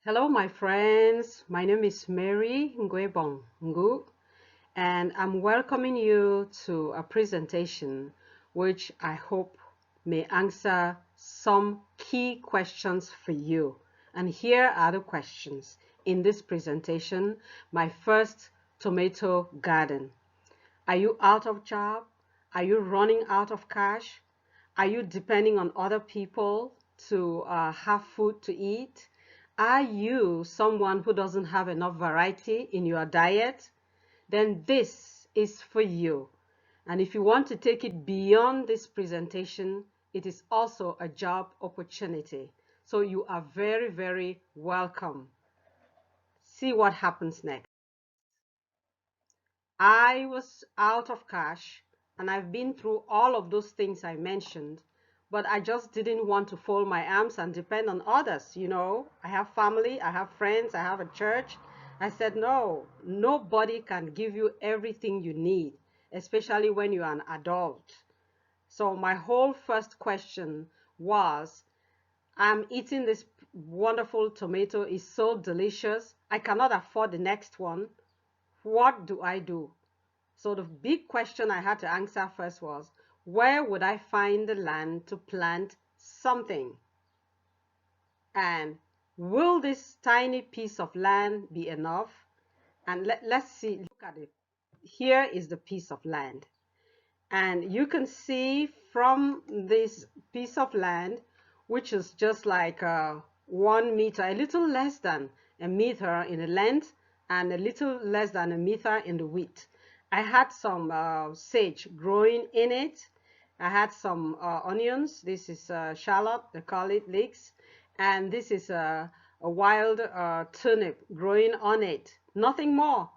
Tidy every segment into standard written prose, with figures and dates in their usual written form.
Hello, my friends. My name is Mary Ngwebong Ngu, and I'm welcoming you to a presentation which I hope may answer some key questions for you. And here are the questions in this presentation. My first tomato garden. Are you out of job? Are you running out of cash? Are you depending on other people to have food to eat? Are you someone who doesn't have enough variety in your diet? Then this is for you. And if you want to take it beyond this presentation, it is also a job opportunity. So you are very, very welcome. See what happens next. I was out of cash and I've been through all of those things I mentioned, but I just didn't want to fold my arms and depend on others. I have family, I have friends, I have a church. I said, no, nobody can give you everything you need, especially when you're an adult. So my whole first question was, I'm eating this wonderful tomato, it's so delicious. I cannot afford the next one. What do I do? So the big question I had to answer first was, where would I find the land to plant something? And will this tiny piece of land be enough? And let's see, look at it. Here is the piece of land. And you can see from this piece of land, which is just like 1 meter, a little less than a meter in the length and a little less than a meter in the width. I had some sage growing in it. I had some onions. This is shallot, they call it leeks. And this is a wild turnip growing on it. Nothing more.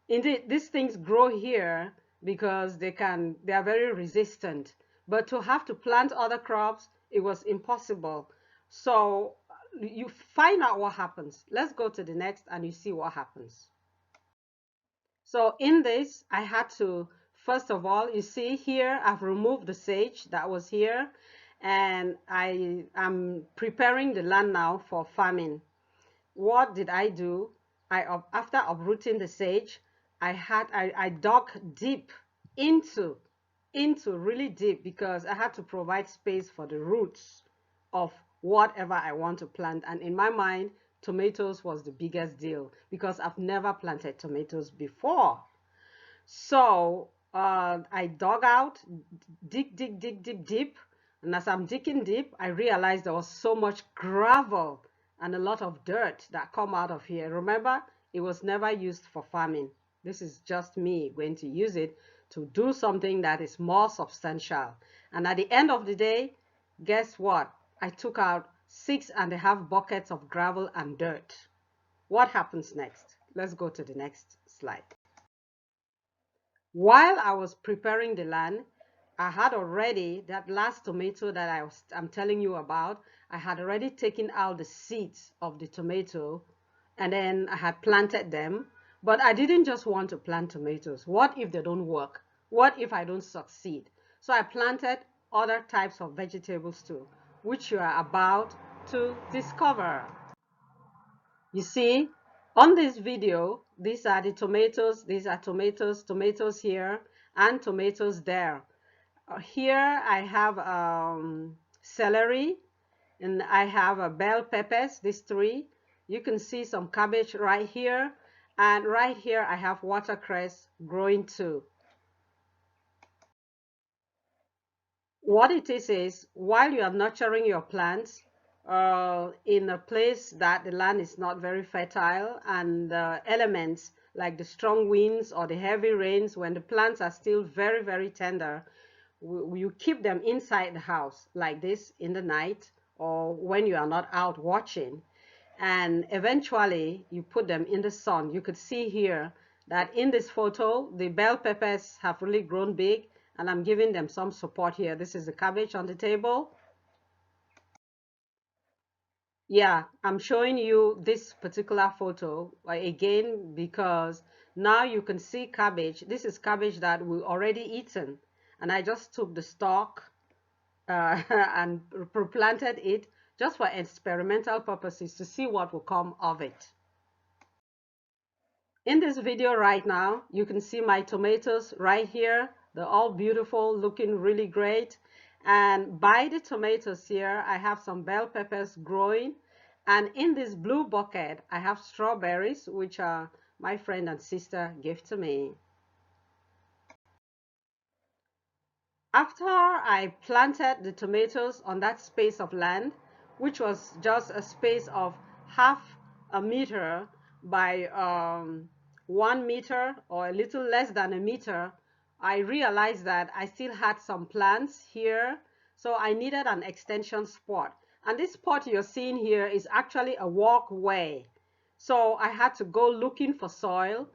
Indeed, these things grow here because they are very resistant. But to have to plant other crops, it was impossible. So you find out what happens. Let's go to the next and you see what happens. So in this, I had to, first of all, you see here, I've removed the sage that was here, and I am preparing the land now for farming. What did I do? After uprooting the sage, I dug deep into really deep because I had to provide space for the roots of whatever I want to plant. And in my mind, tomatoes was the biggest deal because I've never planted tomatoes before. So I dug out, deep. And as I'm digging deep, I realized there was so much gravel and a lot of dirt that come out of here. Remember, it was never used for farming. This is just me going to use it to do something that is more substantial. And at the end of the day, guess what? I took out 6.5 buckets of gravel and dirt. What happens next? Let's go to the next slide. While I was preparing the land, I had already, that last tomato that I'm telling you about, I had already taken out the seeds of the tomato and then I had planted them. But I didn't just want to plant tomatoes. What if they don't work? What if I don't succeed? So I planted other types of vegetables too, which you are about to discover. You see, on this video, these are the tomatoes. These are tomatoes here, and tomatoes there. Here I have celery, and I have bell peppers, these three. You can see some cabbage right here, and right here I have watercress growing too. What it is while you are nurturing your plants in a place that the land is not very fertile and elements like the strong winds or the heavy rains, when the plants are still very, very tender, you keep them inside the house like this in the night or when you are not out watching. And eventually you put them in the sun. You could see here that in this photo, the bell peppers have really grown big and I'm giving them some support here. This is the cabbage on the table. Yeah, I'm showing you this particular photo again because now you can see cabbage. This is cabbage that we already eaten. And I just took the stalk and replanted it just for experimental purposes to see what will come of it. In this video right now, you can see my tomatoes right here. They're all beautiful, looking really great. And by the tomatoes here, I have some bell peppers growing. And in this blue bucket, I have strawberries, which my friend and sister gave to me. After I planted the tomatoes on that space of land, which was just a space of half a meter by 1 meter or a little less than a meter, I realized that I still had some plants here, so I needed an extension spot. And this spot you're seeing here is actually a walkway. So I had to go looking for soil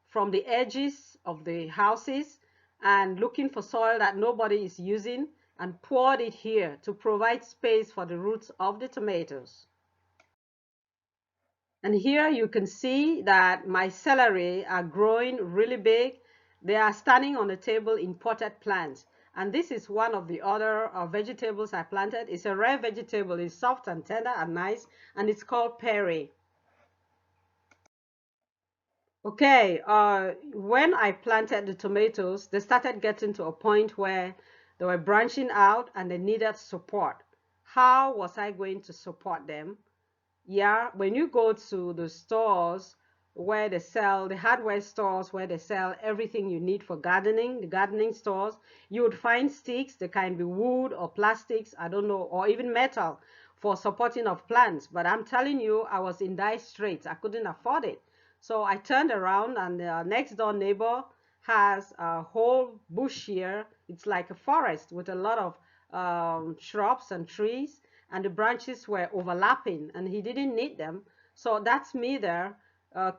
from the edges of the houses and looking for soil that nobody is using and poured it here to provide space for the roots of the tomatoes. And here you can see that my celery are growing really big. They are standing on the table in potted plants. And this is one of the other vegetables I planted. It's a rare vegetable. It's soft and tender and nice, and it's called perry. Okay, when I planted the tomatoes, they started getting to a point where they were branching out and they needed support. How was I going to support them? Yeah, when you go to the stores where they sell, the hardware stores where they sell everything you need for gardening, the gardening stores, you would find sticks. They can be wood or plastics, I don't know, or even metal for supporting of plants. But I'm telling you, I was in dire straits. I couldn't afford it. So I turned around, and the next door neighbor has a whole bush here. It's like a forest with a lot of shrubs and trees, and the branches were overlapping and he didn't need them. So that's me there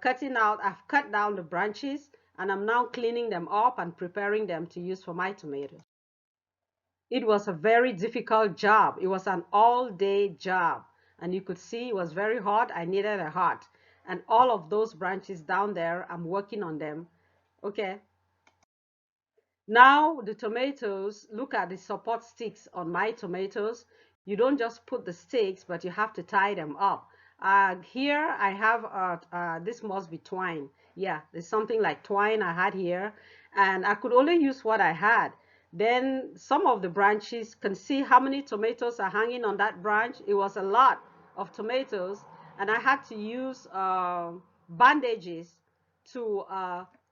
cutting out. I've cut down the branches and I'm now cleaning them up and preparing them to use for my tomatoes. It was a very difficult job. It was an all-day job, and you could see it was very hot. I needed a hat, and all of those branches down there, I'm working on them. Okay, now the tomatoes, look at the support sticks on my tomatoes. You don't just put the sticks, but you have to tie them up. Here I have, this must be twine. Yeah, there's something like twine I had here, and I could only use what I had. Then some of the branches, can see how many tomatoes are hanging on that branch. It was a lot of tomatoes, and I had to use bandages to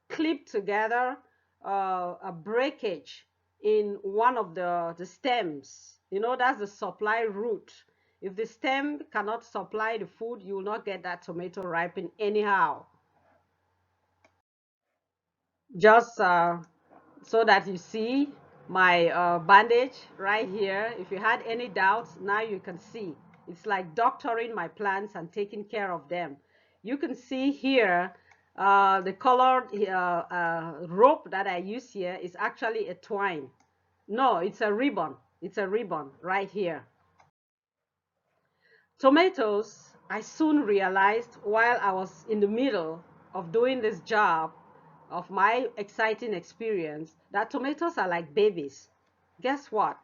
clip together a breakage in one of the stems. You know, that's the supply route. If the stem cannot supply the food, you will not get that tomato ripen anyhow. Just so that you see my bandage right here. If you had any doubts, now you can see. It's like doctoring my plants and taking care of them. You can see here the colored rope that I use here is actually a twine. No, it's a ribbon. It's a ribbon right here. Tomatoes, I soon realized while I was in the middle of doing this job of my exciting experience that tomatoes are like babies. Guess what?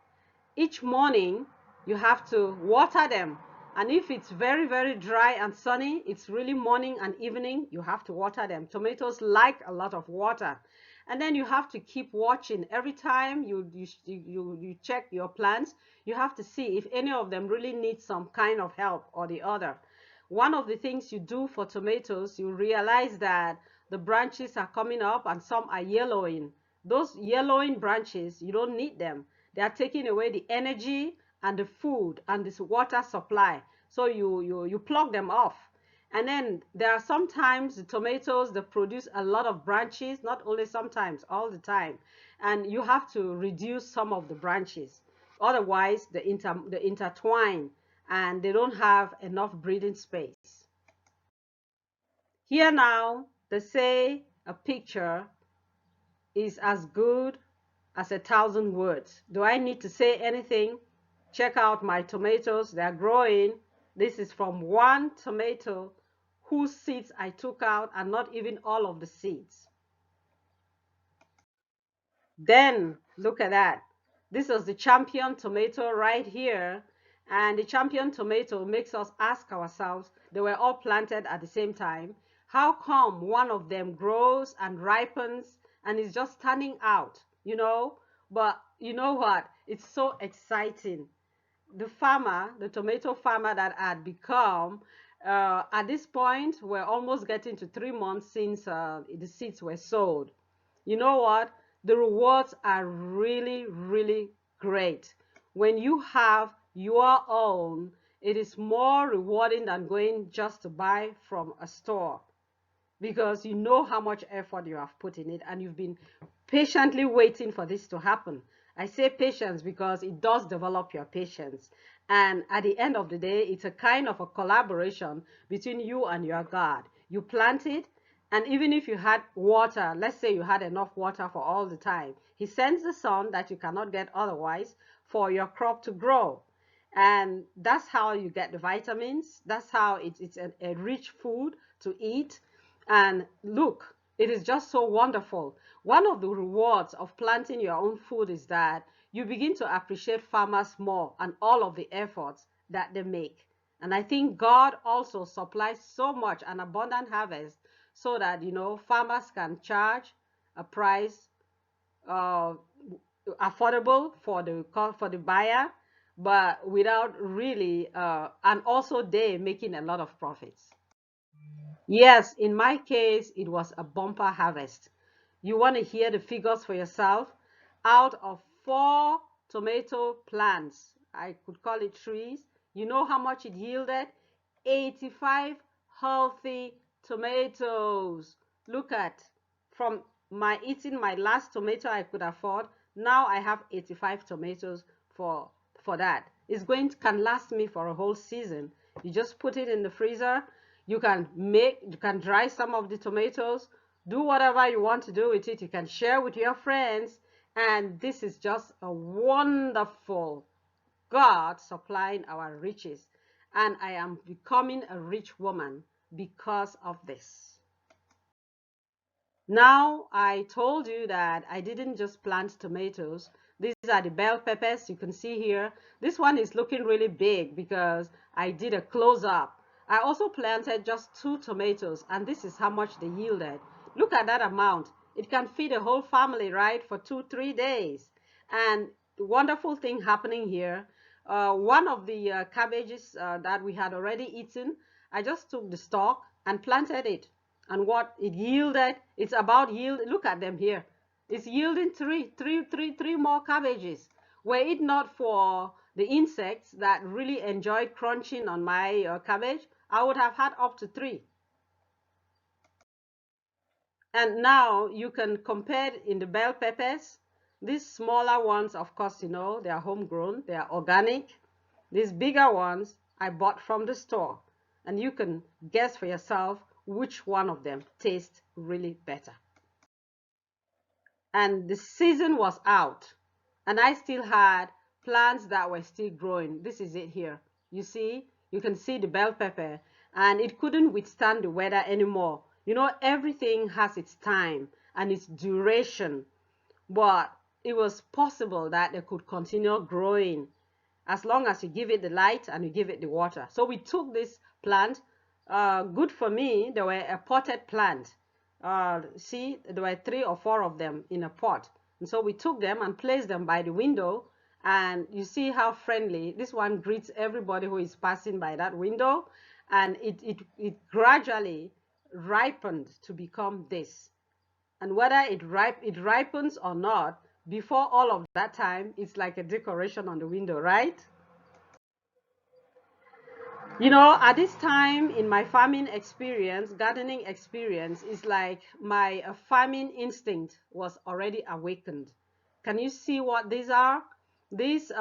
Each morning you have to water them. And if it's very, very dry and sunny, it's really morning and evening, you have to water them. Tomatoes like a lot of water. And then you have to keep watching. Every time you check your plants, you have to see if any of them really need some kind of help or the other. One of the things you do for tomatoes, you realize that the branches are coming up and some are yellowing. Those yellowing branches, you don't need them. They are taking away the energy and the food and this water supply. So you plug them off. And then there are sometimes the tomatoes that produce a lot of branches, not only sometimes, all the time. And you have to reduce some of the branches. Otherwise, they intertwine and they don't have enough breathing space. Here now, they say a picture is as good as 1,000 words. Do I need to say anything? Check out my tomatoes. They're growing. This is from one tomato whose seeds I took out, and not even all of the seeds. Then look at that. This is the champion tomato right here. And the champion tomato makes us ask ourselves, they were all planted at the same time, how come one of them grows and ripens and is just standing out, But you know what? It's so exciting. The farmer, the tomato farmer that had become, at this point, we're almost getting to 3 months since the seeds were sowed. You know what? The rewards are really, really great. When you have your own, it is more rewarding than going just to buy from a store, because you know how much effort you have put in it and you've been patiently waiting for this to happen. I say patience because it does develop your patience. And at the end of the day, it's a kind of a collaboration between you and your God. You plant it, and even if you had water, let's say you had enough water for all the time, He sends the sun that you cannot get otherwise for your crop to grow. And that's how you get the vitamins. That's how it's a rich food to eat. And look, it is just so wonderful. One of the rewards of planting your own food is that you begin to appreciate farmers more and all of the efforts that they make. And I think God also supplies so much an abundant harvest so that, farmers can charge a price uh, affordable for the buyer, but without really, and also they making a lot of profits. Yes, in my case, it was a bumper harvest. You want to hear the figures for yourself? Out of 4 tomato plants, I could call it trees, you know how much it yielded? 85 healthy tomatoes. Look at, from my eating my last tomato I could afford, now I have 85 tomatoes for that. It's going to can last me for a whole season. You just put it in the freezer. You can dry some of the tomatoes, do whatever you want to do with it. You can share with your friends, and this is just a wonderful God supplying our riches. And I am becoming a rich woman because of this. Now, I told you that I didn't just plant tomatoes. These are the bell peppers you can see here. This one is looking really big because I did a close-up. I also planted just 2 tomatoes, and this is how much they yielded. Look at that amount. It can feed a whole family, right, for 2, 3 days. And the wonderful thing happening here, one of the cabbages that we had already eaten, I just took the stalk and planted it. And what it yielded, it's about yield. Look at them here. It's yielding three more cabbages. Were it not for the insects that really enjoyed crunching on my cabbage, I would have had up to 3. And now you can compare in the bell peppers. These smaller ones, of course, they are homegrown, they are organic. These bigger ones I bought from the store. And you can guess for yourself which one of them tastes really better. And the season was out, and I still had plants that were still growing. This is it here. You can see the bell pepper, and it couldn't withstand the weather anymore. Everything has its time and its duration, but it was possible that they could continue growing as long as you give it the light and you give it the water. So we took this plant, good for me, they were a potted plant. See, there were 3 or 4 of them in a pot. And so we took them and placed them by the window. And you see how friendly. This one greets everybody who is passing by that window. And it gradually ripened to become this. And whether it ripens or not, before all of that time, it's like a decoration on the window, right? At this time in my farming experience, gardening experience, is like my farming instinct was already awakened. Can you see what these are? These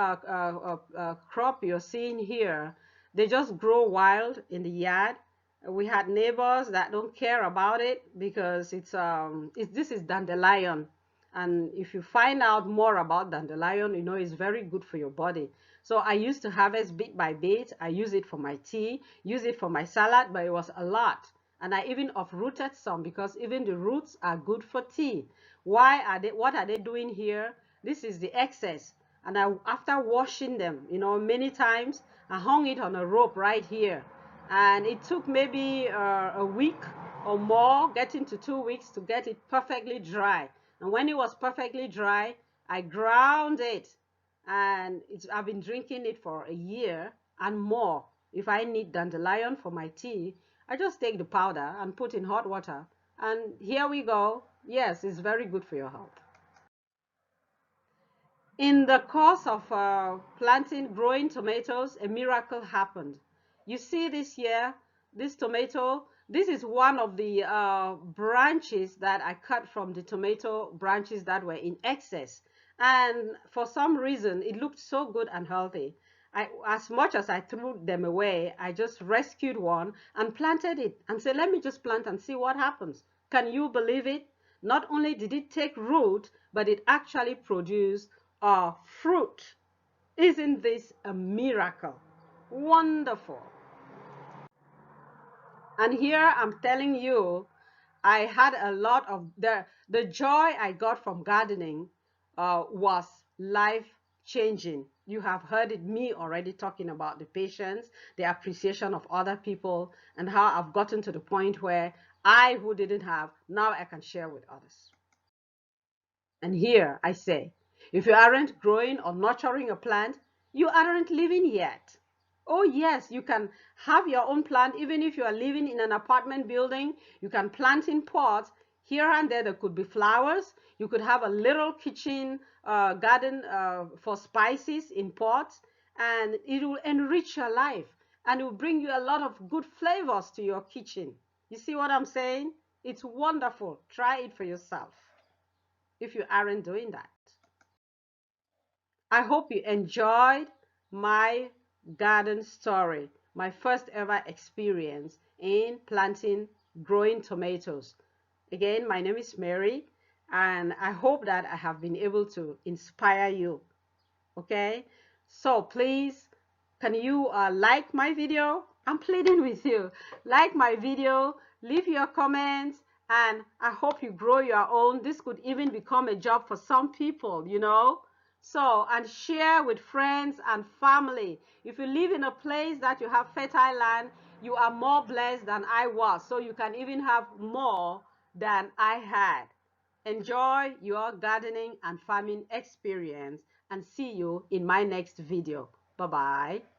crop you're seeing here, they just grow wild in the yard. We had neighbors that don't care about it because this is dandelion. And if you find out more about dandelion, it's very good for your body. So I used to harvest bit by bit. I use it for my tea, use it for my salad, but it was a lot. And I even uprooted some because even the roots are good for tea. What are they doing here? This is the excess. And after washing them, many times, I hung it on a rope right here. And it took maybe a week or more, getting to 2 weeks, to get it perfectly dry. And when it was perfectly dry, I ground it. And I've been drinking it for a year and more. If I need dandelion for my tea, I just take the powder and put in hot water. And here we go. Yes, it's very good for your health. In the course of growing tomatoes, a miracle happened. You see this year, this tomato, this is one of the branches that I cut from the tomato branches that were in excess. And for some reason, it looked so good and healthy. As much as I threw them away, I just rescued one and planted it and said, let me just plant and see what happens. Can you believe it? Not only did it take root, but it actually produced fruit. Isn't this a miracle? Wonderful. And here I'm telling you, I had a lot of the joy I got from gardening was life changing. You have heard it me already talking about the patience, the appreciation of other people, and how I've gotten to the point where I, who didn't have, now I can share with others. And here I say, if you aren't growing or nurturing a plant, you aren't living yet. Oh yes, you can have your own plant even if you are living in an apartment building. You can plant in pots. Here and there could be flowers. You could have a little kitchen garden for spices in pots, and it will enrich your life and it will bring you a lot of good flavors to your kitchen. You see what I'm saying? It's wonderful. Try it for yourself if you aren't doing that. I hope you enjoyed my garden story, my first ever experience in growing tomatoes. Again, my name is Mary, and I hope that I have been able to inspire you. Okay, so please, can you like my video? I'm pleading with you. Like my video, leave your comments, and I hope you grow your own. This could even become a job for some people. So, and share with friends and family. If you live in a place that you have fertile land, you are more blessed than I was, so you can even have more than I had. Enjoy your gardening and farming experience, and see you in my next video. Bye bye.